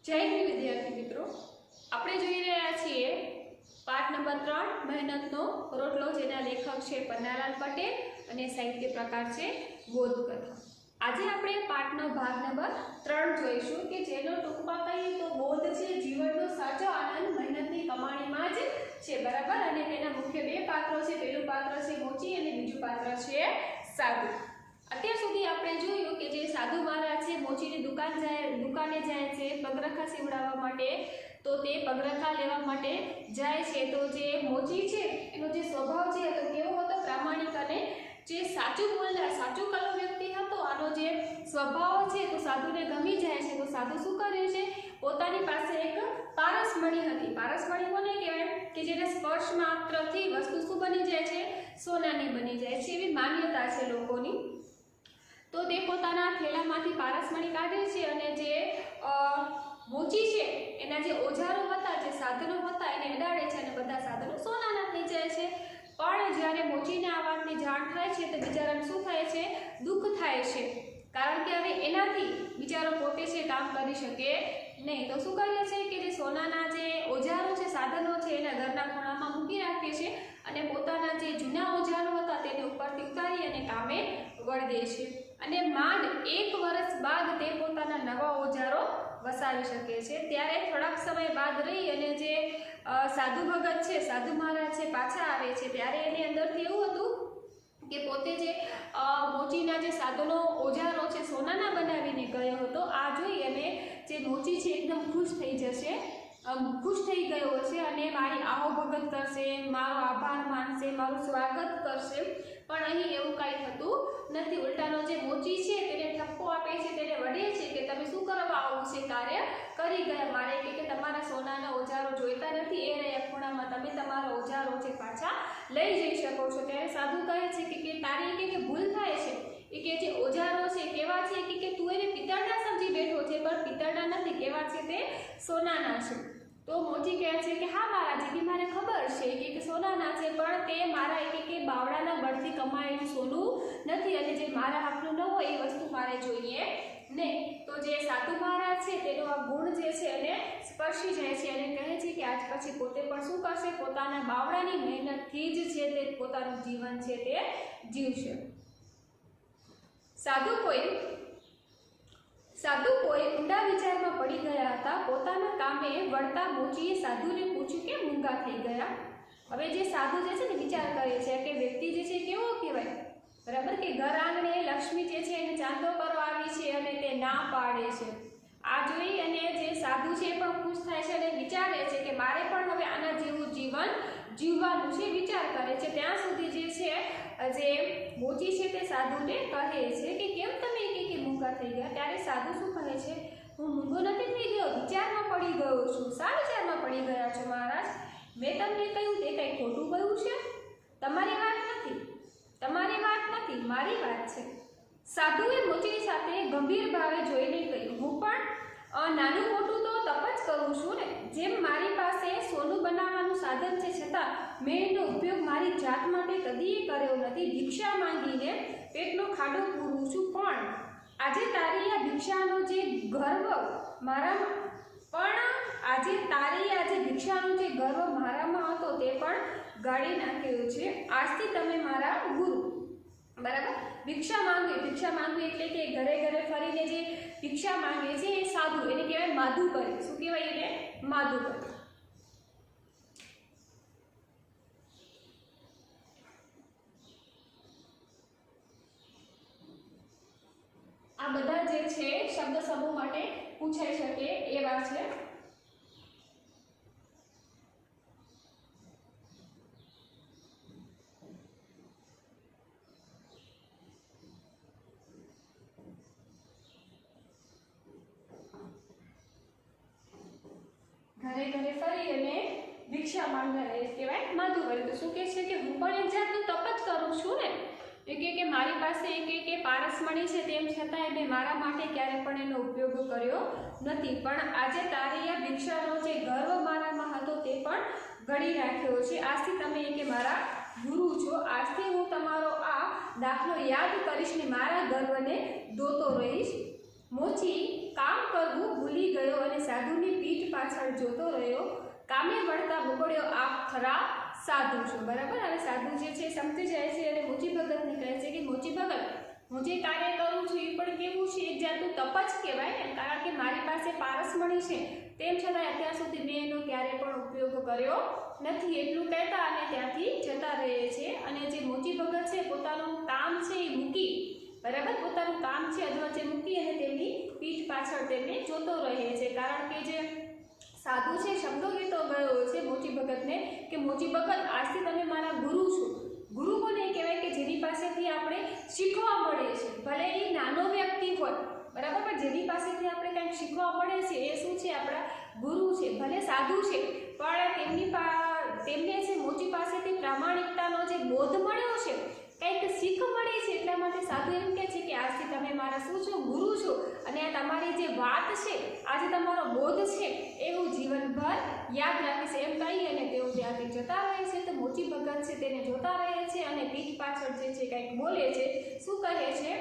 जय हिंद विद्यार्थी मित्रों, આપણે જોઈ રહ્યા છીએ પાઠ નંબર 3 મહેનતનો રોટલો, જેના લેખક છે પન્નાલાલ પટેલ અને સાહિત્ય પ્રકાર છે બોધકથા। આજે આપણે પાઠનો ભાગ નંબર 3 જોઈશું કે જેનો ટૂંકમાં કહીએ તો બોધ છે જીવનનો સાચો આનંદ મહેનતની કમાણીમાં જ છે, બરાબર। અને તેના મુખ્ય બે પાત્રો છે, પહેલું પાત્ર છે મોચી અને બીજું પાત્ર છે સાધુ। અત્યાર સુધી આપણે જોયું કે જે સાધુ મહારાજ છે મોચીની દુકાને જાય છે પગરખા સીવડાવવા માટે, તો તે પગરખા લેવા માટે જાય છે તો જે મોચી છે એનો જે સ્વભાવ છે તો કેવો હતો, પ્રામાણિક અને જે સાચું બોલનાર સાચું કલો વ્યક્તિ હતો। આનો જે સ્વભાવ છે તો સાધુને ગમી જાય છે। તો સાધુ શું કરે છે, પોતાની પાસે એક પારસમણી હતી। પારસમણી કોને કહેવાય કે જેને સ્પર્શ માત્રથી વસ્તુ શું બની જાય છે, સોનાની બની જાય છે, એવી માન્યતા છે લોકોની। તો તે પોતાના થેલામાંથી પારસમણી કાઢે છે અને જે મોચી છે એના જે ઓજારો હતા, જે સાધનો હતા એને અડાડે છે અને બધા સાધનો સોનાના થઈ જાય છે। પણ જ્યારે મોચીને આ વાતની જાણ થાય છે તો બિચારાને શું થાય છે, દુઃખ થાય છે, કારણ કે હવે એનાથી બિચારો પોતે છે કામ કરી શકે નહીં। તો શું કરે છે કે જે સોનાના જે ઓજારો છે, સાધનો છે એના ઘરના ખૂણામાં મૂકી રાખે છે અને પોતાના જે જૂના ઓજારો હતા તેને ઉપરથી ઉતારી અને કામે વળગે છે। અને માંડ 1 વર્ષ બાદ તે પોતાના નવા ઓજારો વસાવી શકે છે। ત્યારે થોડાક સમય બાદ રહી અને જે સાધુ ભગત છે, સાધુ મહારાજ છે પાછા આવે છે, ત્યારે એની અંદરથી એવું હતું કે પોતે જે મોચીના જે સાધનો ઓજારો છે સોનાના બનાવીને ગયો હતો, આ જોઈ અને જે મોચી છે એકદમ ખુશ થઈ જશે, ખુશ થઈ ગયો હશે અને મારી આવો ભગત કરશે, મારો આભાર માનશે, મારું સ્વાગત કરશે। પણ અહીં એવું કાંઈ થતું નથી। ઉલટાનો જે મોચી છે તેને ઠપકો આપે છે, તેને વઢે છે કે તમે શું કરવા આવું છે કાર્ય કરી ગયા, મારે કે તમારા સોનાના ઓજારો જોઈતા નથી, એ રહ્યા ખૂણામાં, તમે તમારા ઓજારો છે પાછા લઈ જઈ શકો છો। ત્યારે સાધુ કહે છે કે તારી કે ભૂલ થાય છે, એ કે જે ઓજારો છે કેવા છે કે તું એને પિત્તળના સમજી બેઠો છે, પણ પિત્તળના નથી, કેવા છે તે સોનાના છે। તો મોચી કહે છે કે હા મહારાજ, કે મારે ખબર છે કે સોનાના છે, પણ તે મારા કે બાવડાના બળથી કમાયેલું સોનું નથી અને જે મારા હાથનું ન હોય એ વસ્તુ મારે જોઈએ નહીં। તો જે સાધુ મહારાજ છે તેનો આ ગુણ જે છે એને સ્પર્શી જાય છે અને કહે છે કે આજ પછી પોતે પણ શું કરશે, પોતાના બાવડાની મહેનતથી જ છે તે પોતાનું જીવન છે તે જીવશે। સાધુ કોઈ ઊંડા વિચારમાં પડી ગયા હતા। પોતાના કામે વળતા મોચીએ સાધુને પૂછ્યું કે મૂંગા થઈ ગયા। હવે જે સાધુ જે છે ને વિચાર કરે છે કે વ્યક્તિ જે છે કેવો કહેવાય, બરાબર, કે ઘર આંગણે લક્ષ્મી જે છે એને ચાંદો કરવા આવી છે અને તે ના પાડે છે। આ જોઈ અને જે સાધુ છે પણ ખુશ થાય છે અને વિચારે છે કે મારે પણ હવે આના જેવું જીવન જીવવાનું છે, વિચાર કરે છે। ત્યાં સુધી જે છે જે મોચી છે તે સાધુને કહે છે કે કેમ તમે કે મૂંગા થઈ ગયા। ત્યારે સાધુ શું કહે છે, હું મૂંગો નથી થઈ ગયો, વિચારમાં પડી ગયો છું। શા વિચારમાં પડી ગયા છો મહારાજ? મેં તમને કહ્યું તે કંઈ ખોટું કહ્યું છે? તમારી વાત નથી, મારી વાત છે। સાધુએ મોચી સાથે ગંભીર ભાવે જોઈને કહ્યું, હું પણ નાનું મોટું તો તપ જ કરું છું ને, જેમ મારી પાસે સોનું બનાવવાનું સાધન છે છતાં મેં એનો ઉપયોગ મારી જાત માટે કદીએ કર્યો નથી। ભિક્ષા માંગીને પેટનો ખાડો પૂરું છું, પણ આજે તારી આ ભિક્ષાનો જે ગર્વ મારામાં હતો તે પણ ગાળી નાખ્યો છે। આજથી તમે મારા ગુરુ, બરાબર। ભિક્ષા માંગવી એટલે કે ઘરે ઘરે ફરીને જે ભિક્ષા માંગે છે એ સાધુ, એને કહેવાય માધુકરી। શું કહેવાય એને? માધુકરી। આ બધા જે છે શબ્દ સમૂહ માટે પૂછાઈ શકે એવા છે। ઘરે ઘરે ફરી અને ભિક્ષા માંગનાર એ કહેવાય માધુકરી। તો શું કહે છે કે હું પણ એક જાતનું તપ જ કરું છું ને, એ કે મારી પાસે કે પારસમણી છે, તેમ છતાં મેં મારા માટે ક્યારે પણ એનો ઉપયોગ કર્યો નથી, પણ આજે તારી આ ભિક્ષાનો જે ગર્વ મારામાં હતો તે પણ ઘડી રાખ્યો છે। આજથી તમે કે મારા ગુરુ છો, આજથી હું તમારો આ દાખલો યાદ કરીશ ને મારા ગર્વને દોતો રહીશ। મોચી કામ કરવું ભૂલી ગયો અને સાધુની પીઠ પાછળ જોતો રહ્યો. કામે વળતા બબડ્યો, આપ ખરા સાધુ છો. બરાબર. હવે સાધુ જે છે સમજી જાય છે અને મોચી ભગતને કહે છે કે મોચી ભગત, હું જે કાર્ય કરું છું એ પણ કેવું છે, એક જાતનું તપ જ કહેવાય ને, કારણ કે મારી પાસે પારસમણી છે, તેમ છતાં અત્યાર સુધી મેં એનો ક્યારે પણ ઉપયોગ કર્યો નથી. એટલું કહેતા અને ત્યાંથી જતા રહે છે. અને જે મોચી ભગત છે પોતાનું કામ છે એ મૂકી, બરાબર, પોતાનું કામ છે અધવચ્ચે મૂકી અને તેમની પીઠ પાછળ તેમને જોતો રહે છે. કારણ કે જે સાધુ છે શબ્દો કહેતો ગયો છે મોચી ભગતને કે મોચી ભગત, આજથી તમે મારા ગુરુ છો. ગુરુ કોને કહેવાય કે જેની પાસેથી આપણે શીખવા મળે છે, ભલે એ નાનો વ્યક્તિ હોય, બરાબર, પણ જેની પાસેથી આપણે કંઈક શીખવા મળે છે એ શું છે, આપણા ગુરુ છે. ભલે સાધુ છે પણ તેમને છે મોચી પાસેથી પ્રામાણિકતાનો જે બોધ મળ્યો છે, કંઈક શીખ મળી છે, એટલા માટે સાધુ એમ કહે છે કે આજથી તમે મારા શું છો, ગુરુ છો, અને આ તમારી જે વાત છે, આજે તમારો બોધ છે એ હું જીવનભર યાદ રાખીશ. એમ કહી અને તેઓ ત્યાંથી જતા રહે છે. તો મોચી ભગત છે તેને જોતા રહે છે અને પીઠ પાછળ જે છે કંઈક બોલે છે. શું કહે છે?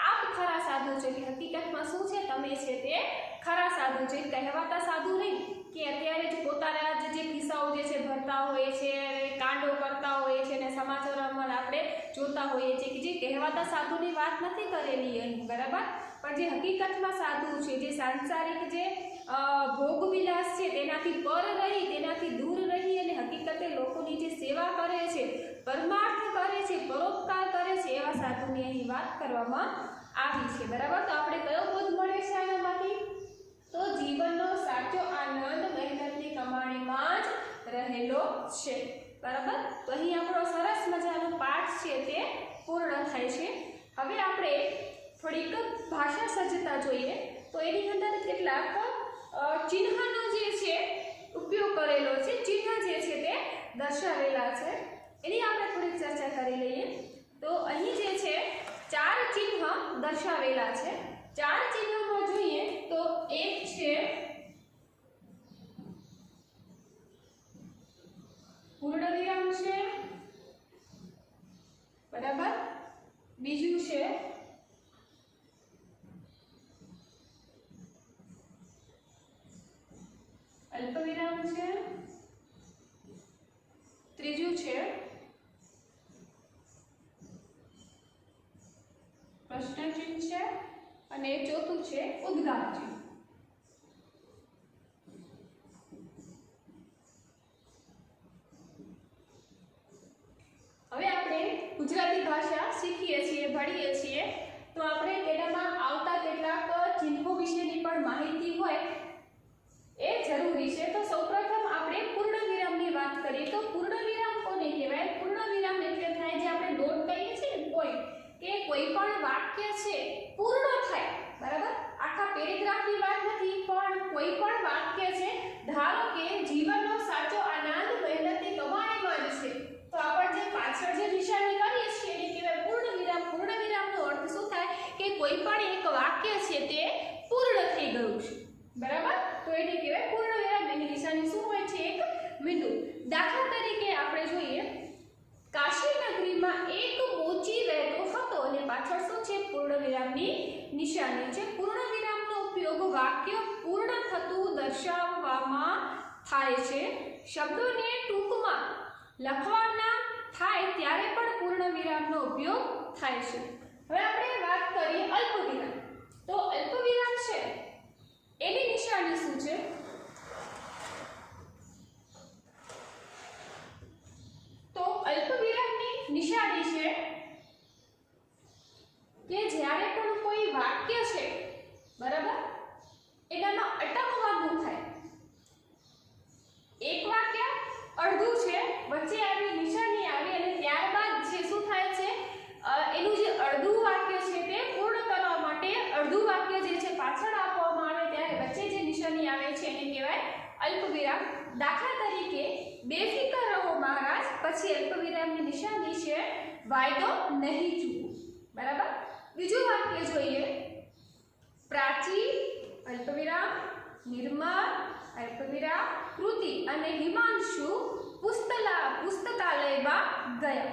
આપ ખરા સાધુ છો, કે હકીકતમાં શું છે, તમે છે તે ખરા સાધુ છે. કહેવાતા સાધુ નહીં કે અત્યારે જ પોતાના જે કિસ્સાઓ જે છે ભરતા હોય છે, કાંડો કરતા હોય છે અને સમાચારોમાં આપણે જોતા હોઈએ છીએ કે જે કહેવાતા સાધુની વાત નથી કરેલી અહીં, બરાબર, પણ જે હકીકતમાં સાધુ છે, જે સાંસારિક જે ભોગવિલાસ છે તેનાથી પર રહી, તેનાથી દૂર રહી અને હકીકતે લોકોની જે સેવા કરે છે, પરમાર્થ કરે છે, પરોપકાર કરે છે, એવા સાધુની અહીં વાત કરવામાં આવી છે. બરાબર. તો આપણે કયો બોધ મળે છે આનામાંથી? તો જીવનનો સાચો આનંદ મહેનતની કમાણીમાં જ રહેલો છે. બરાબર. તો અહીં આપણો સરસ મજાનો પાઠ છે તે પૂર્ણ થાય છે. હવે આપણે થોડીક ભાષા સજ્જતા જોઈએ. તો એની અંદર કેટલાક ચિહ્નનો જે છે ઉપયોગ કરેલો છે, ચિહ્ન જે છે તે દર્શાવેલા છે, એની આપણે થોડીક ચર્ચા કરી લઈએ. તો અહીં જે છે 4 ચિહ્ન દર્શાવેલા છે. 4 ચિહ્નમાં જોઈએ તો એક છે પૂર્ણ વિરામ છે, બરાબર, બીજું છે અલ્પવિરામ છે, ત્રીજું છે પ્રશ્ન ચિહ્ન છે અને ચોથું છે ઉદ્ગાર ચિહ્ન. હવે આપણે ગુજરાતી ભાષા શીખીએ છીએ, ભણીએ છીએ, તો આપણે તેનામાં આવતા કેટલાક ચિહ્નો વિશેની પણ માહિતી હોય એ જરૂરી છે. તો સૌપ્રથમ આપણે પૂર્ણ વિરામની વાત કરીએ. તો પૂર્ણ વિરામ કોને કહેવાય? પૂર્ણ વિરામ એટલે થાય જે આપણે ડોટ કહીએ છીએ ને, પોઈન્ટ, કે કોઈ પણ વાક્ય છે પૂર્ણ થાય, બરાબર, આખા પેરેગ્રાફની વાત નથી, પણ કોઈ પણ વાક્ય છે, ધારો કે જીવનનો સાચો આનંદ મહેનતની કમાણીમાં જ છે, તો આપણે જે પાછળ જે નિશાની કરીએ છીએ એને કહેવાય પૂર્ણ વિરામ. પૂર્ણ વિરામનો અર્થ શું થાય કે કોઈ પણ એક વાક્ય છે તે પૂર્ણ થઈ ગયું છે, બરાબર, તો એને કહેવાય પૂર્ણ વિરામ. એની નિશાની શું હોય છે? એક બિંદુ. દાખલા તરીકે આપણે જોઈએ, કાશી નગરીમાં એક મોચી રહેતો હતો અને પાછળ શું છે? પૂર્ણ વિરામની નિશાની છે. પૂર્ણ વિરામનો ઉપયોગ વાક્ય પૂર્ણ થતું દર્શાવવામાં થાય છે. શબ્દોને ટૂંકમાં લખવાના થાય ત્યારે પણ પૂર્ણ વિરામનો ઉપયોગ થાય છે. હવે આપણે વાત કરીએ અલ્પવિરામ. તો અલ્પવિરામ છે એની નિશાની શું છે? તો અલ્પવિરામની નિશાની છે કે જ્યારે પણ કોઈ વાક્ય છે, બરાબર, એનામાં અટકવાનું થાય. એક વાક્ય અડધું છે, વચ્ચે આવી નિશાની આવી અને ત્યારબાદ જે શું થાય છે, એનું જે અડધું વાક્ય છે તે પૂર્ણ કરવા માટે અડધું વાક્ય જે છે પાછળ આપવામાં આવે ત્યારે વચ્ચે જે નિશાની આવે છે એને કહેવાય અલ્પવિરામ. દાખલા તરીકે બેફિકર રહો મહારાજ, પછી અલ્પવિરામની નિશાની છે વાયદો નહીં ચૂકવું, બરાબર. બીજું વાક્ય જોઈએ, પ્રાચી અલ્પવિરામ, નિર્મળ અલ્પવિરામ, કૃતિ અને હિમાંશુ પુસ્તકાલયમાં ગયા.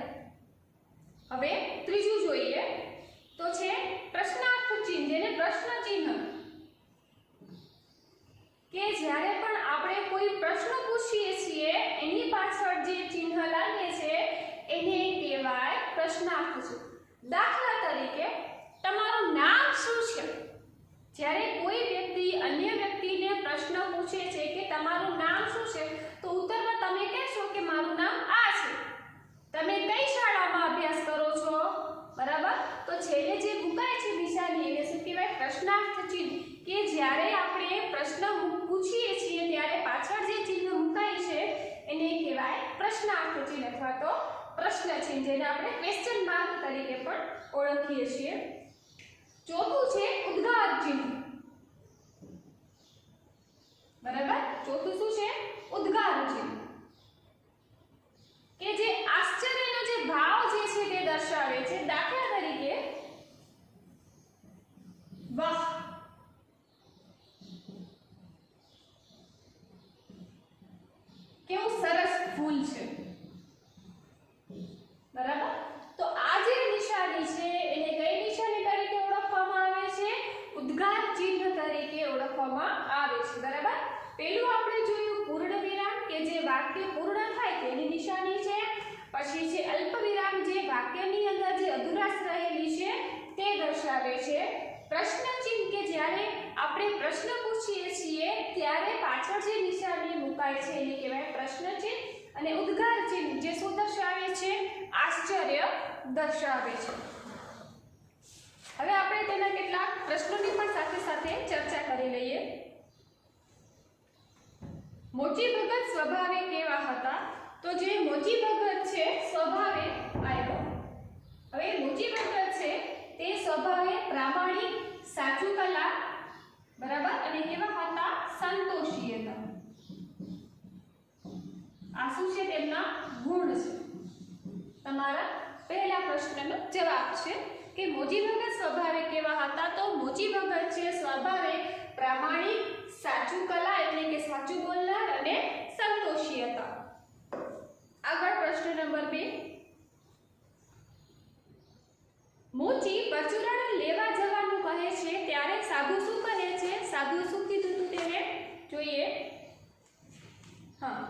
હવે ત્રીજું જોઈએ તો તો છે પ્રશ્નાર્થ ચિહ્ન, જેને પ્રશ્ન ચિહ્ન, કે જ્યારે પણ આપણે કોઈ પ્રશ્ન પૂછીએ છીએ એની પાછળ જે ચિહ્ન લાગે છે એને કહેવાય પ્રશ્નાર્થ ચિહ્ન. દાખલા તરીકે તમારું નામ શું છે? જ્યારે કોઈ વ્યક્તિ અન્ય વ્યક્તિને પ્રશ્ન પૂછે છે કે તમારું નામ શું છે, તો ઉત્તરમાં તમે કહેશો કે મારું નામ આ છે. તમે કઈ શાળામાં અભ્યાસ કરો છો? બરાબર. તો છેલ્લે જે મુકાય છે નિશાની એને શું કહેવાય? પ્રશ્નાર્થ ચિહ્ન. કે જ્યારે આપણે પ્રશ્ન પૂછીએ છીએ ત્યારે પાછળ જે ચિહ્ન મુકાય છે એને કહેવાય પ્રશ્નાર્થ ચિહ્ન અથવા તો પ્રશ્ન ચિહ્ન, જેને આપણે ક્વેશ્ચન માર્ક તરીકે પણ ઓળખીએ છીએ. ચોથું છે ઉદ્ગાર ચિહ્ન. બરાબર. ચોથું શું છે? ઉદ્ગાર ચિહ્ન, કે જે આશ્ચર્યનો જે ભાવ જે છે તે દર્શાવે છે. દાખલા તરીકે વાહ, કેવું સરસ ફૂલ છે. બરાબર. તો આ જે નિશાની છે એને કઈ નિશાની તરીકે ઓળખવામાં આવે છે? ઉદ્ગાર ચિહ્ન તરીકે ઓળખવામાં આવે છે. બરાબર. પહેલું આપણે જોયું પૂર્ણ વિરામ, કે જે વાક્ય પૂર્ણ થાય તેની નિશાની છે. પછી છે અલ્પ વિરામ, જે વાક્યની અંદર જે અધુરાશ રહેલી છે તે દર્શાવે છે. પ્રશ્ન ચિહ્ન, કે જ્યારે આપણે પ્રશ્ન પૂછીએ છીએ ત્યારે પાછળ જે નિશાની મુકાય છે એને કહેવાય પ્રશ્ન ચિહ્ન. અને ઉદ્ગાર ચિહ્ન જે શું દર્શાવે છે? આશ્ચર્ય દર્શાવે છે. હવે આપણે તેના કેટલાક પ્રશ્નોની પણ સાથે સાથે ચર્ચા કરી લઈએ. મોચી ભગત સ્વભાવે કેવા હતા? તો જે મોચી ભગત છે સ્વભાવે આવ્યો. હવે મોચી ભગત છે તે સ્વભાવે પ્રામાણિક, સાચું કલા, બરાબર, અને કેવા હતા? સંતોષી હતા. આ શું છે? તેમના ગુણ છે. તમારા પહેલા પ્રશ્નનો જવાબ છે કે મોચી ભગત સ્વભાવે કેવા હતા? તો મોચી ભગત છે સ્વભાવે પ્રામાણિક, સાચું કલા એટલે કે સાચું બોલનાર અને સંતોષી હતા. આગળ પ્રશ્ન નંબર 2. મોચી પરચુરણ લેવા જવાનું કહે છે ત્યારે સાધુ શું કહે છે? સાધુ શું કીધું હતું તેને જોઈએ. હા,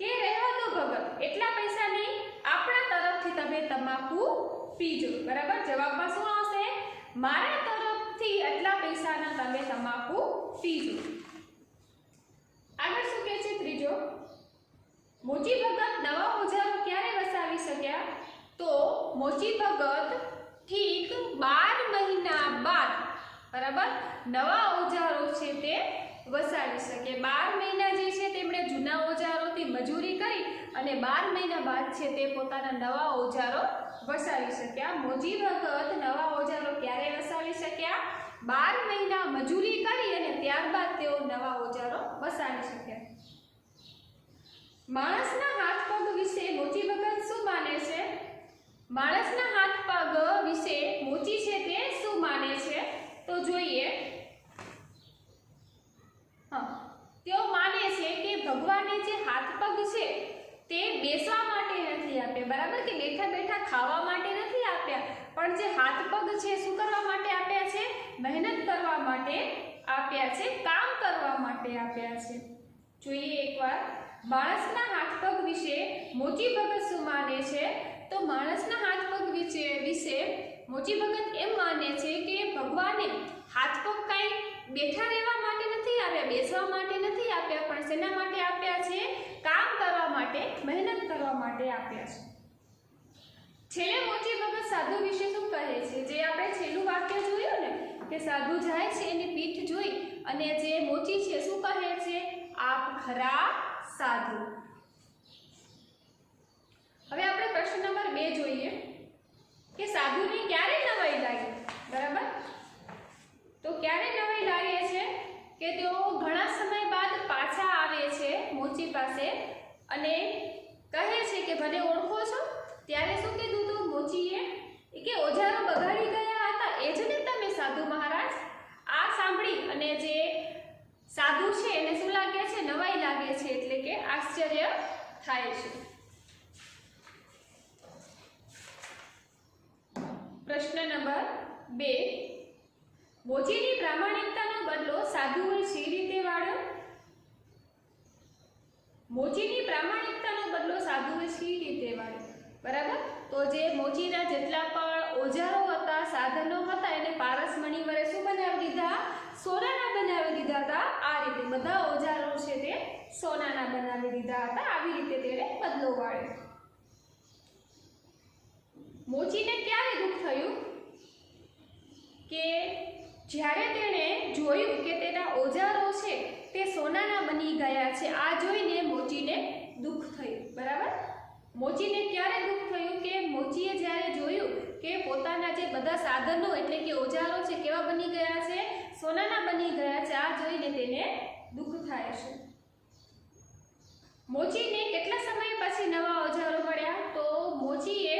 કે રહેવા દો ભગત, એટલા પૈસા નહીં, આપણા તરફથી તમે તમાકુ પીજો. બરાબર. જવાબમાં શું આવશે? મારા તરફથી એટલા પૈસાના તમે તમાકુ પીજો. આગળ શું કહે છે? ત્રીજો, મોચી ભગત નવા ઓજારો ક્યારે વસાવી શક્યા? તો મોચી ભગત ઠીક 12 મહિના બાદ, બરાબર, નવા ઓજારો છે તે વસાવી શકે. 12 મહિના જે છે તેમણે જૂના ઓજારોથી મજૂરી કરી અને 12 મહિના બાદ છે તે પોતાના નવા ઓજારો વસાવી શક્યા. મોચી ભગત નવા ઓજારો ક્યારે વસાવી શક્યા? 12 મહિના મજૂરી કરી અને ત્યારબાદ તેઓ નવા ઓજારો વસાવી શક્યા. માણસના હાથ પગ વિશે મોચી ભગત શું માને છે? માણસના હાથ પગ વિશે મોચી છે તે શું માને છે? તો જોઈએ. તેઓ માને છે કે ભગવાને જે હાથ પગ છે તે બેસવા માટે નથી આપ્યા. બરાબર. કે બેઠા બેઠા ખાવા માટે નથી આપ્યા, પણ જે હાથ પગ છે શું કરવા માટે આપ્યા છે? મહેનત કરવા માટે આપ્યા છે, કામ કરવા માટે આપ્યા છે. જોઈએ એકવાર. માણસના હાથ પગ વિશે મોચી ભગત શું માને છે? તો માણસના હાથ પગ વિશે મોચી ભગત એમ માને છે કે ભગવાને હાથ પગ કાંઈ બેઠા રહેવા માટે નથી આપ્યા, બેસવા માટે નથી આપ્યા, પણ શેના માટે આપ્યા છે? કામ કરવા માટે, મહેનત કરવા માટે આપ્યા છે. છેલ્લે મોચી ભગત સાધુ વિશે શું કહે છે? જે આપણે છેલ્લું વાક્ય જોયું ને કે સાધુ જાય છે એની પીઠ જોઈ અને જે મોચી છે શું કહે છે? આપ ખરા સાધુ. હવે આપણે પ્રશ્ન નંબર 2 જોઈએ કે સાધુને ક્યારે નવાઈ લાગી? બરાબર. તો ક્યારે નવાઈ લાગે છે? કે તેઓ ઘણા સમય બાદ પાછા આવે છે મોચી પાસે અને કહે છે કે મને ઓળખો છો? ત્યારે શું કીધું તું મોચીએ? કે ઓજારો બગાડી ગયા હતા એ જ ને તમે સાધુ મહારાજ? આ સાંભળી અને જે સાધુ છે એને શું લાગે છે? નવાઈ લાગે છે, એટલે કે આશ્ચર્ય થાય છે. નંબર 2, મોચીની પ્રામાણિકતાનો બદલો સાધુએ શી રીતે વાળ્યો? મોચીની પ્રામાણિકતાનો બદલો સાધુએ શી રીતે વાળ્યો? બરાબર. તો જે મોચીના જેટલા પણ ઓજારો હતા, સાધનો હતા, એને પારસમણી વડે શું બનાવી દીધા? સોનાના બનાવી દીધા હતા. આ રીતે બધા ઓજારો છે તે સોનાના બનાવી દીધા હતા. આવી રીતે તેણે બદલો વાળ્યો. મોચીને ક્યારે દુઃખ થયું? કે જ્યારે તેણે જોયું કે તેના ઓજારો છે તે સોનાના બની ગયા છે. આ જોઈને મોચીને દુઃખ થયું. બરાબર. મોચીને ક્યારે દુઃખ થયું? કે મોચીએ જ્યારે જોયું કે પોતાના જે બધા સાધનો એટલે કે ઓજારો છે કેવા બની ગયા છે? સોનાના બની ગયા છે. આ જોઈને તેને દુઃખ થાય છે. મોચીને કેટલા સમય પછી નવા ઓજારો મળ્યા? તો મોચીએ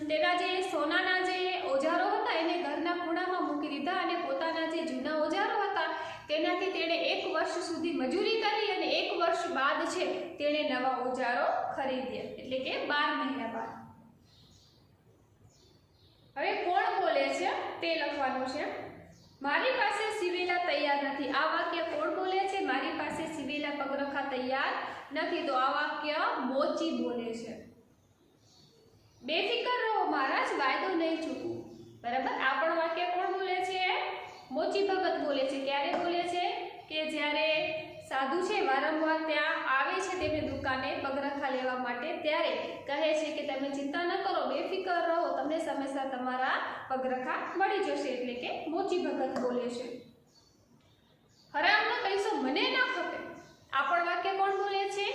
તેના જે સોનાના જે ઓજારો હતા એને ઘરના ખૂણામાં મૂકી દીધા અને પોતાના જે જૂના ઓજારો હતા તેનાથી તેણે 1 વર્ષ સુધી મજૂરી કરી અને 1 વર્ષ બાદ છે તેણે નવા ઓજારો ખરીદ્યા, એટલે કે 12 મહિના બાદ. હવે કોણ બોલે છે તે લખવાનું છે. મારી પાસે સીવેલા તૈયાર નથી. આ વાક્ય કોણ બોલે છે? મારી પાસે સીવેલા પગરખા તૈયાર નથી. તો આ વાક્ય મોચી બોલે છે. બેફિકર રહો મહારાજ, વાયદો નહીં ચૂકવું. બરાબર. આ પણ વાક્ય કોણ બોલે છે? મોચી ભગત બોલે છે. ક્યારે બોલે છે? કે જ્યારે સાધુ છે વારંવાર ત્યાં આવે છે તેમની દુકાને પગરખા લેવા માટે, ત્યારે કહે છે કે તમે ચિંતા ન કરો, બેફિકર રહો, તમને સમયસર તમારા પગરખા મળી જશે. એટલે કે મોચી ભગત બોલે છે. હરામનો પૈસો મને ન ખપે. આ પણ વાક્ય કોણ બોલે છે?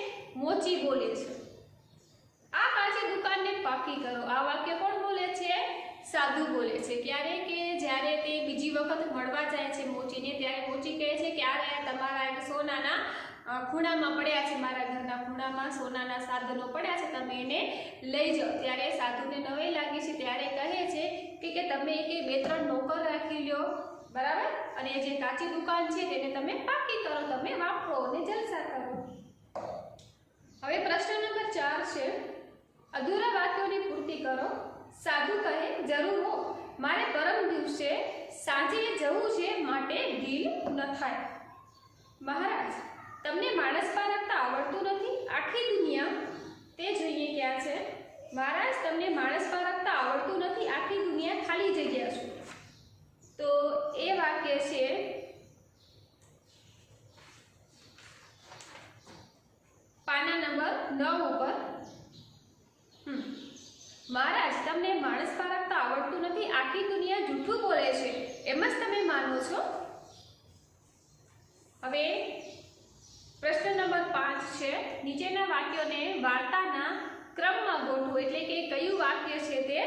મોચી બોલે છે. આ કાચી દુકાનને પાકી કરો. આ વાક્ય કોણ બોલે છે? સાધુ બોલે છે. ક્યારે? કે જ્યારે તે બીજી વખત મળવા જાય છે મોચીને, ત્યારે મોચી કહે છે કે આ તમારા એક સોનાના ખૂણામાં પડ્યા છે, મારા ઘરના ખૂણામાં સોનાના સાધનો પડ્યા છે, તમે એને લઈ જાઓ. ત્યારે સાધુને નવાઈ લાગી છે. ત્યારે કહે છે કે તમે કે 2-3 નોકર રાખી લ્યો. બરાબર. અને જે કાચી દુકાન છે તેને તમે પાકી કરો, તમે વાપરો અને જલસા કરો. હવે પ્રશ્ન નંબર 4 છે. અધૂરા વાક્યોની પૂર્તિ કરો. સાધુ કહે, જરૂર હો, મારે પરમ દિવસે સાંજે જવું છે, માટે ઢીલ ન થાય. મહારાજ, તમને માણસ પારખતા આવડતું નથી? આખી દુનિયા તે જોઈએ ક્યાં છે? મહારાજ, તમને માણસ પારખતા આવડતું નથી, આખી દુનિયા ખાલી જગ્યા છે. તો એ વાક્ય છે પાના નંબર 9 ઉપર. મહારાજ, તમને માણસ પારખતા આવડતું નથી, આખી દુનિયા જૂઠું બોલે છે, એમ જ તમે માનો છો? હવે પ્રશ્ન નંબર 5 છે. નીચેના વાક્યોને વાર્તાના ક્રમમાં ગોઠવો. એટલે કે કયું વાક્ય છે તે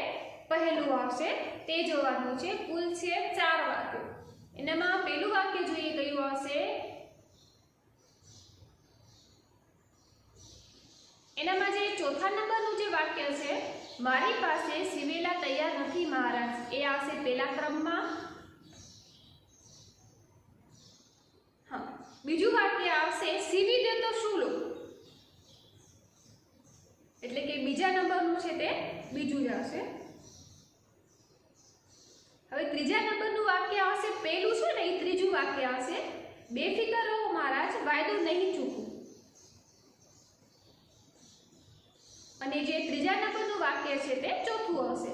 પહેલું આવશે તે જોવાનું છે. કુલ છે 4 વાક્યો. એનામાં પહેલું વાક્ય જોઈએ કયું આવશે. એનામાં જે ચોથા નંબરનું જે વાક્ય છે, મારી પાસે સીવેલા તૈયાર નથી મહારાજ, એ આવશે પહેલા ક્રમમાં. હા, બીજું વાક્ય આવશે સીવી દે તો શું લો, એટલે કે બીજા નંબરનું છે તે બીજું જ આવશે. હવે ત્રીજા નંબરનું વાક્ય આવશે, પહેલું છે ને એ ત્રીજું વાક્ય આવશે, બેફિકર રહો મહારાજ, વાયદો નહીં ચૂકવું. અને જે ત્રીજા નંબરનું વાક્ય છે તે ચોથું આવશે,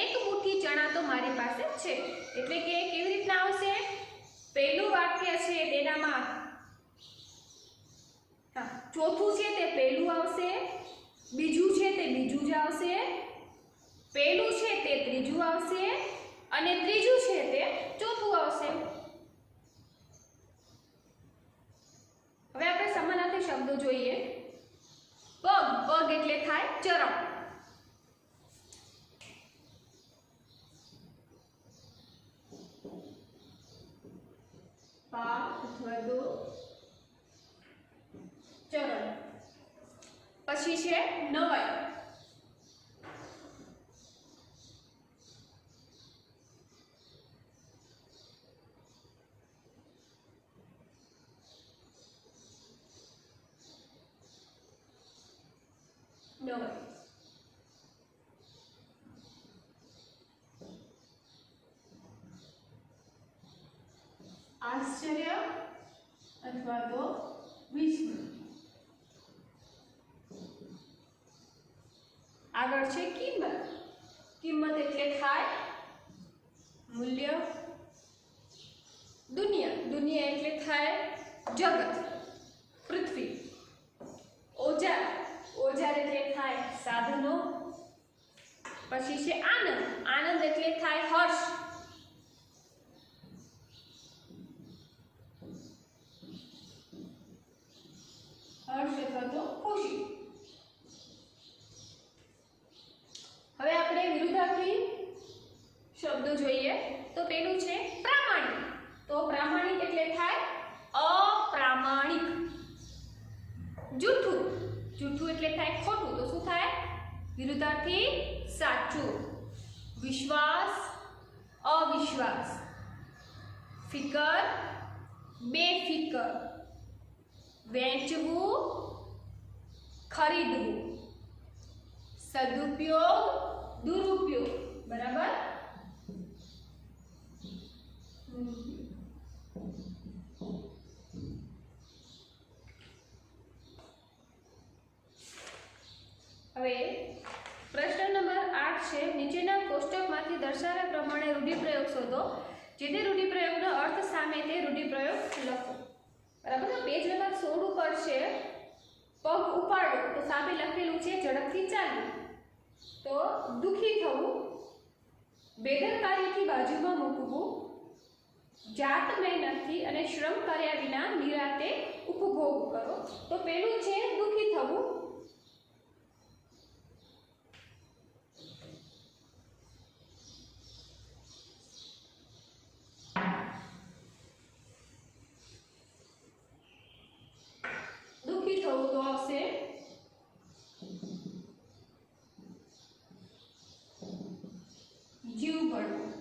એક મુઠ્ઠી ચણા તો મારી પાસે છે. એટલે કે કેવી રીતના આવશે? પહેલું વાક્ય છે તેનામાં ચોથું છે તે પહેલું આવશે, બીજું છે તે બીજું જ આવશે, પહેલું છે તે ત્રીજું આવશે અને ત્રીજું છે તે ચોથું આવશે. હવે આપણે સમાનાર્થી શબ્દો જોઈએ. પગ, પગ એટલે થાય ચરણ. વધુ ચરણ. પછી છે નવાઈ. નવાઈ. આશ્ચર્ય અથવા તો વિસ્મય. આગળ છે કિંમત. કિંમત એટલે થાય મૂલ્ય. દુનિયા. દુનિયા એટલે થાય જગત, પૃથ્વી. ઓજાર. ઓજાર એટલે થાય સાધનો. પછી છે આનંદ. આનંદ એટલે થાય હર્ષ. હર્ષ અથવા તો ખુશી. હવે આપણે વિરુદ્ધાર્થી શબ્દો જોઈએ તો પેલું છે પ્રામાણિક. તો પ્રામાણિક એટલે થાય અપ્રામાણિક. જૂઠું. જૂઠું એટલે થાય ખોટું. તો શું થાય? વિરુદ્ધાર્થી સાચું. વિશ્વાસ અવિશ્વાસ. ફિકર બેફિકર. વેચવું ખરીદવું. સદુપયોગ દુરુપયોગ. બરાબર. હવે પ્રશ્ન નંબર 8 છે નીચેના કોષ્ટકમાંથી દર્શાવ્યા પ્રમાણે રૂઢિપ્રયોગ શોધો. જે તે રૂઢિપ્રયોગનો અર્થ સામે તે રૂઢિપ્રયોગ લખો. બરાબર. પેજ નંબર 16 ઉપર છે પગ ઉપાડો. તો સામે લખેલું છે ઝડપથી ચાલવું. તો દુખી થવું. બેદરકારીથી બાજુમાં મૂકવું. જાત મહેનતથી અને શ્રમ કર્યા વિના નિરાતે ઉપભોગ કરો. તો પેલું છે દુખી થવું. દુખી થવું તો આવશે જીવ બળવું.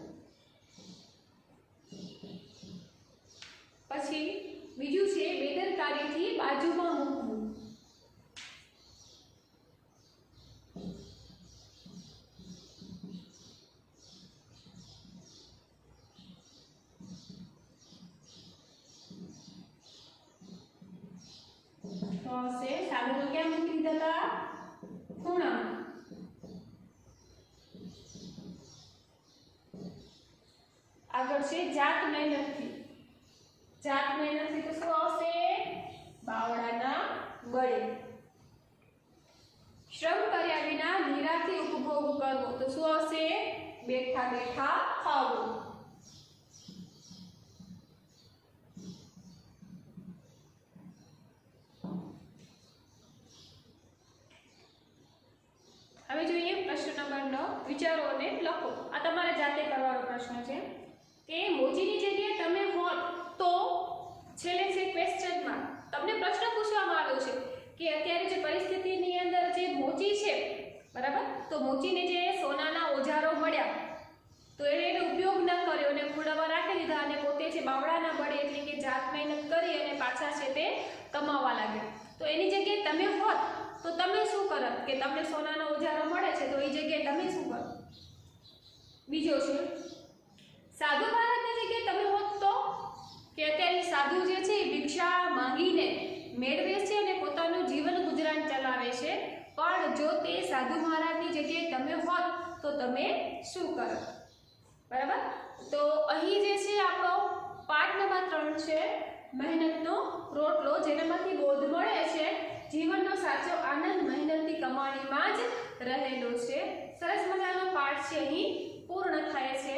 પછી બીજું છે બેદરકારીથી બાજુમાં મૂકવું. તો આવશે સાધનો ક્યાં મૂકી દીધા હતા? ખૂણામાં. આગળ છે જાત મહેનતથી. જાત મહેનતથી તો શું આવશે? બાવળાના ગળે. શ્રમ કર્યા વિના નિરાથી ઉપભોગ કરવો. તો શું આવશે? બેઠા બેઠા ખાવું. હવે જોઈએ પ્રશ્ન નંબર 9. વિચારો અને લખો. આ તમારે જાતે કરવાનો પ્રશ્ન છે કે મોચીની જગ્યાએ તમે હોત તો છેલ્લે છે ક્વેશ્ચન માર્ક. તમને પ્રશ્ન પૂછવામાં આવ્યો છે કે અત્યારે જે પરિસ્થિતિની અંદર જે મોચી છે, બરાબર, તો મોચીને જે સોનાના ઓજારો મળ્યા તો એનો ઉપયોગ ન કર્યો અને ખૂણામાં રાખી દીધા અને પોતે છે બાવળાના બળે એટલે કે જાત મહેનત કરી અને પાછા છે તે કમાવા લાગ્યા. તો એની જગ્યાએ તમે હોત તો તમે શું કરત? કે તમને સોનાના ઓજારો મળે છે તો એ જગ્યાએ તમે શું કરો? બીજો છે સાધુ મહારાજની જગ્યાએ તમે હોત તો કે અત્યારે સાધુ જે છે એ ભિક્ષા માંગીને મેળવે છે અને પોતાનું જીવન ગુજરાન ચલાવે છે. પણ જો તે સાધુ મહારાજની જગ્યાએ તમે હોત તો તમે શું કરો? બરાબર. તો અહીં જે છે આપણો પાઠ નંબર 3 છે મહેનતનો રોટલો, જેનામાંથી બોધ મળે છે જીવનનો સાચો આનંદ મહેનતની કમાણીમાં જ રહેલો છે. સરસ મજાનો પાઠ છે અહીં પૂર્ણ થાય છે.